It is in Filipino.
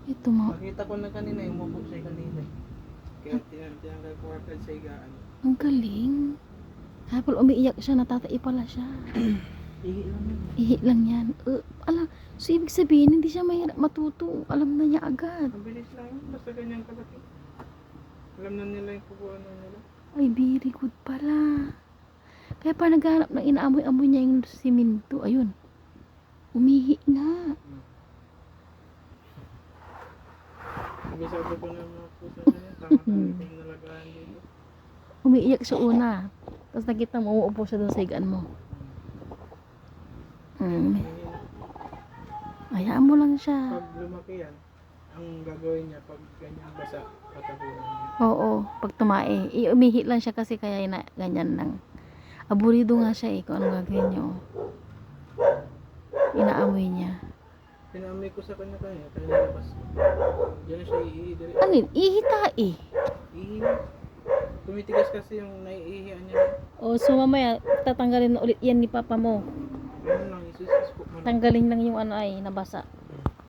Ito mga, Nakita ko na kanina, umupo siya kanina. Kaya tinanggal ko agad sa higaan. ang galing. Habang umiiyak siya, natatai pala siya. Ihi lang yun. Ihi lang yan. Alam, so ibig sabihin, hindi siya mahirap matuto. Alam na niya agad. Ang bilis lang yun, basta ganyan kalaki. Alam na nila yung kukuha na nila. Ay, very good pala. Kaya pa naghanap ng inaamoy-amoy niya yung simento. Ayun. Umihi na. Sabi ko na mga pusa na yan, tama-tama yung nalagaan dito. Umiiyak siya una. Tapos nakita mo, umuupo siya doon sa higaan mo. Hayaan mo lang siya. Pag lumaki yan, ang gagawin niya, pag ganyan basa, patabunan niya. Oo, pag tumae. Umihi lang siya kasi kaya ganyan lang. Aburido nga siya kung ano gagawin niyo. Inaamoy niya. Pinaamoy ko sa kanya kaya nilabas ko. Diyan na siya iihi. Ano yun? Ihitae. Ihi. Tumitigas kasi yung naiihian niya. O, so mamaya, tatanggalin na ulit yan ni papa mo. Ganun lang, isusis ko. Tanggalin lang yung ano ay, nabasa.